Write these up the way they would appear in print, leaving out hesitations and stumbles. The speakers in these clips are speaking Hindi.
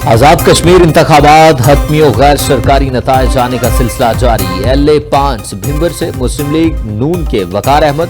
आजाद कश्मीर इंतखाबात हतमी और गैर सरकारी नतायज आने का सिलसिला जारी। LA-5 भिंबर से मुस्लिम लीग नून के वकार अहमद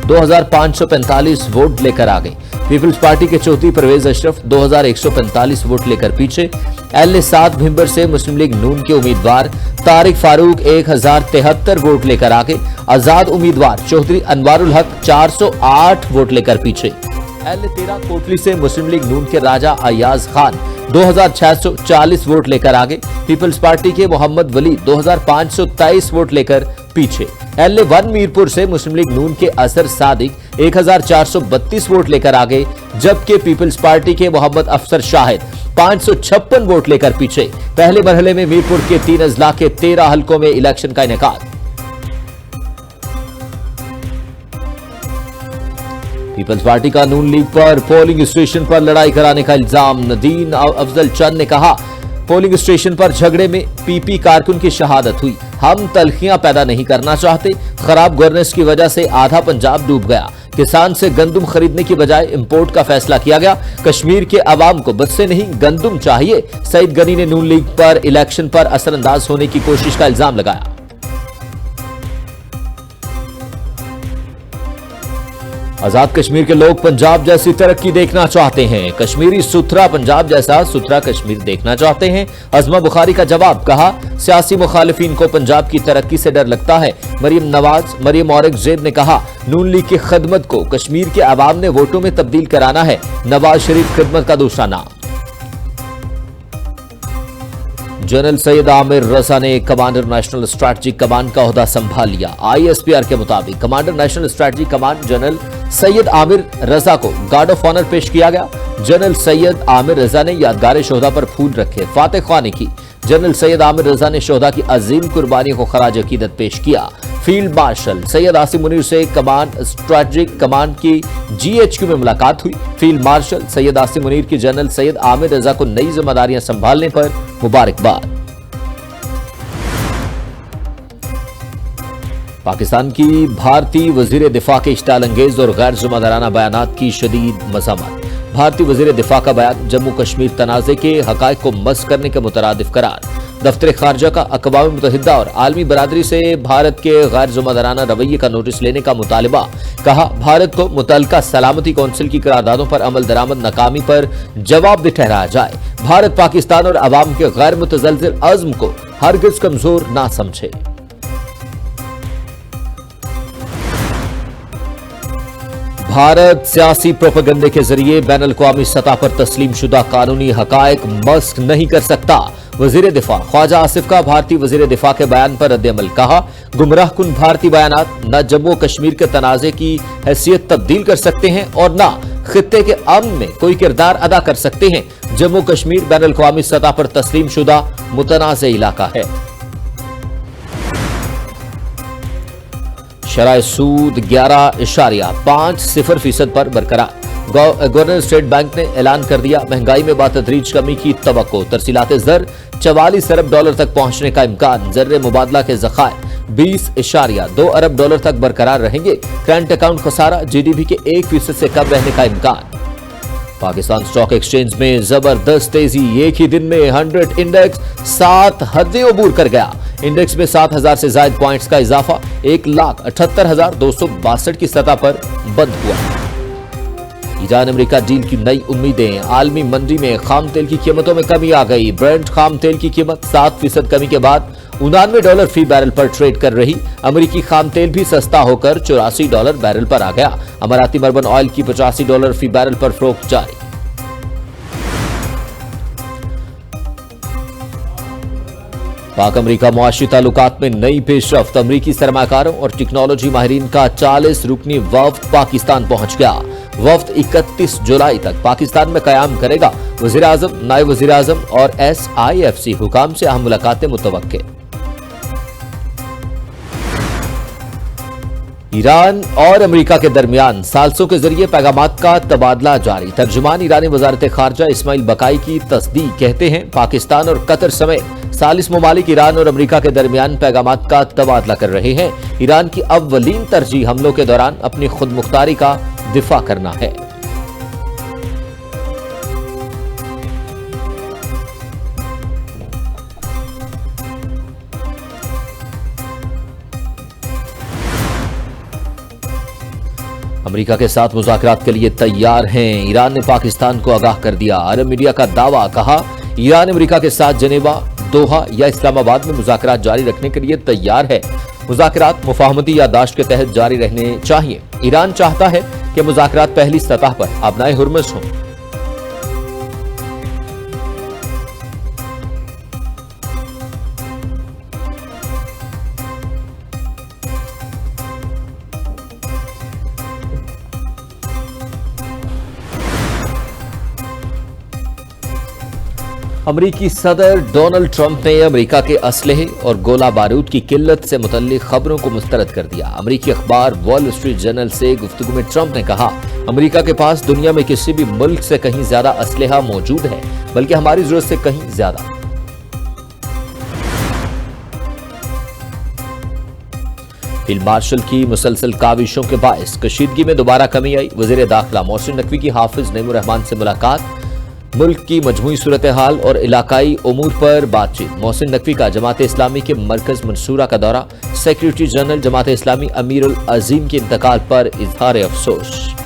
2545 वोट लेकर आ गए। पीपल्स पार्टी के चौथी परवेज अशरफ 2145 वोट लेकर पीछे। LA-7 भिंबर से मुस्लिम लीग नून के उम्मीदवार तारिक फारूक 1073 वोट लेकर आगे। आजाद उम्मीदवार चौधरी अनवारुल हक 408 वोट लेकर पीछे। LA-13 कोटली से मुस्लिम लीग नून के राजा अयाज खान 2640 वोट लेकर आगे। पीपल्स पार्टी के मोहम्मद वली 2523 वोट लेकर पीछे। LA-1 मीरपुर से मुस्लिम लीग नून के असर सादिक 1432 वोट लेकर आगे, जबकि पीपल्स पार्टी के मोहम्मद अफसर शाहिद 556 वोट लेकर पीछे। पहले मरहले में मीरपुर के 3 अजला के 13 हलकों में इलेक्शन का इनेकाद। पीपल्स पार्टी का नून लीग पर पोलिंग स्टेशन पर लड़ाई कराने का इल्जाम। नदीन अफजल चंद ने कहा, पोलिंग स्टेशन पर झगड़े में PP कारकुन की शहादत हुई। हम तलखियां पैदा नहीं करना चाहते। खराब गवर्नेंस की वजह से आधा पंजाब डूब गया। किसान से गंदुम खरीदने की बजाय इंपोर्ट का फैसला किया गया। कश्मीर के अवाम को बस से नहीं गंदुम चाहिए। सईद गनी ने नून लीग पर इलेक्शन पर असरअंदाज होने की कोशिश का इल्जाम लगाया। आजाद कश्मीर के लोग पंजाब जैसी तरक्की देखना चाहते हैं। कश्मीरी सुथरा पंजाब जैसा सुथरा कश्मीर देखना चाहते हैं। अजमा बुखारी का जवाब, कहा सियासी मुखालिफिन को पंजाब की तरक्की से डर लगता है। मरियम औरंगजेब ने कहा, नून लीग की खिदमत को कश्मीर के अवाम ने वोटों में तब्दील कराना है। नवाज शरीफ खिदमत का दूसरा नाम। जनरल सैयद आमिर रजा ने कमांडर नेशनल स्ट्रैटेजिक कमांड का ओहदा संभाल लिया। ISPR के मुताबिक commander National Strategic Command general Syed Amir Raza को गार्ड ऑफ ऑनर पेश किया गया। जनरल सैयद आमिर रजा ने यादगार शोहदा पर फूल रखे, फातह ख्वानी की। जनरल सैयद आमिर रजा ने शोहदा की अजीम कुर्बानी को खराज अकीदत पेश किया। फील्ड मार्शल सैयद आसिम मुनीर से कमांड स्ट्रैटेजिक कमांड की GHQ में मुलाकात हुई। फील्ड मार्शल सैयद आसिम मुनीर की जनरल सैयद आमिर रजा को नई जिम्मेदारियां संभालने पर मुबारकबाद। पाकिस्तान की भारतीय वजीर दिफा के इश्ताल अंगेज और गैर जिम्मेदाराना बयानात की शदीद मज़म्मत। भारतीय वजीर दिफा का बयान जम्मू कश्मीर तनाज़े के हक़ाइक़ को मस करने के मुतरादिफ करार। दफ्तर खारजा का अक़वाम मुत्तहिदा और आलमी बरादरी से भारत के गैर जिम्मेदाराना रवैये का नोटिस लेने का मुतालिबा। कहा, भारत को मुतल्लिका सलामती कौंसिल की करारदादों पर अमल दरामद नाकामी पर जवाबदेह ठहराया जाए। भारत पाकिस्तान और अवाम के गैर मुतज़लज़िल अज़्म को हरगिज़ कमजोर ना समझे। भारत सियासी प्रोपेगेंडे के जरिए बैन अल-अक़वामी सतह पर तस्लीम शुदा कानूनी हक़ाइक़ मस्क नहीं कर सकता। वज़ीर दिफा ख्वाजा आसिफ का भारतीय वज़ीर दिफा के बयान पर रद्द-ए-अमल। कहा, गुमराह कुन भारतीय बयानात न जम्मू कश्मीर के तनाज़े की हैसियत तब्दील कर सकते हैं और न खित्ते के अमन में कोई किरदार अदा कर सकते हैं। जम्मू कश्मीर बैन अल-अक़वामी सतह पर तस्लीम शुदा मुतनाज़ इलाका है। शराय सूद 11.50% पर बरकरार। गवर्नर स्टेट बैंक ने ऐलान कर दिया, महंगाई में बातदरीज कमी की तवक्को। तरसीलात ज़र $44 अरब तक पहुंचने का इम्कान। ज़र्रे मुबादला के ज़खायर 20.2 अरब डॉलर तक बरकरार रहेंगे। करंट अकाउंट खसारा GDP के 1% से कम रहने का इम्कान। पाकिस्तान स्टॉक एक्सचेंज में जबरदस्त तेजी। एक ही दिन में 100 इंडेक्स 7 हदें अबूर कर गया। इंडेक्स में 7000 से ज्यादा पॉइंट्स का इजाफा 1,78,262 की सतह पर बंद हुआ। ईरान अमेरिका डील की नई उम्मीदें। आलमी मंडी में खाम तेल की कीमतों में कमी आ गई। ब्रेंट खाम तेल की कीमत 7% कमी के बाद $99 फी बैरल पर ट्रेड कर रही। अमेरिकी खाम तेल भी सस्ता होकर $84 बैरल पर आ गया। अमाराती मर्बन ऑयल की $85 फी बैरल पर फरोख्त जारी। पाक अमेरिका मुआशी ताल्लुकात में नई पेशरफ्त। अमरीकी सरमाकारों और टेक्नोलॉजी माहिरीन का 40 रुकनी वफ्द पाकिस्तान पहुंच गया। वफ्द 31 जुलाई तक पाकिस्तान में कयाम करेगा। वज़ीर आज़म, नायब वज़ीर आज़म और SIFC हुकाम से अहम मुलाकातें मुतवक्के। ईरान और अमेरिका के दरमियान सालसों के जरिए पैगामात का तबादला जारी। तर्जुमान ईरानी वजारत खारजा इस्माइल बकाई की तस्दीक कहते हैं, पाकिस्तान और कतर समेत 40 ममालिक ईरान और अमेरिका के दरमियान पैगामात का तबादला कर रहे हैं। ईरान की अव्वलीन तरजीह हमलों के दौरान अपनी खुद मुख्तारी का दिफा करना है। अमेरिका के साथ मुज़ाकरात के लिए तैयार हैं। ईरान ने पाकिस्तान को आगाह कर दिया। अरब मीडिया का दावा, कहा ईरान अमेरिका के साथ जनेवा, दोहा या इस्लामाबाद में मुज़ाकरात जारी रखने के लिए तैयार है। मुज़ाकरात मुफाहमती याददाश्त के तहत जारी रहने चाहिए। ईरान चाहता है कि मुज़ाकरात पहली सतह पर अबनाए हुर्मुज़ हों। अमरीकी सदर डोनाल्ड ट्रंप ने अमेरिका के असलहे और गोला बारूद की किल्लत से मुतल्लिक खबरों को मुस्तरद कर दिया। अमरीकी अखबार वॉल स्ट्रीट जर्नल से गुफ्तगू में ट्रंप ने कहा, अमरीका के पास दुनिया में किसी भी मुल्क से कहीं ज्यादा असलहा मौजूद है, बल्कि हमारी जरूरत से कहीं ज्यादा। फील्ड मार्शल की मुसलसल काविशों के बायस कशीदगी में दोबारा कमी आई। वजीर दाखिला मोहसिन नकवी की हाफिज नईमुर रहमान से मुलाकात, मुल्क की मजमूई सूरत हाल और इलाकाई उमूर पर बातचीत। मोहसिन नकवी का जमात इस्लामी के मरकज मंसूरा का दौरा। सेक्रेटरी जनरल जमात इस्लामी अमीरुल अजीम के इंतकाल पर इजहार अफसोस।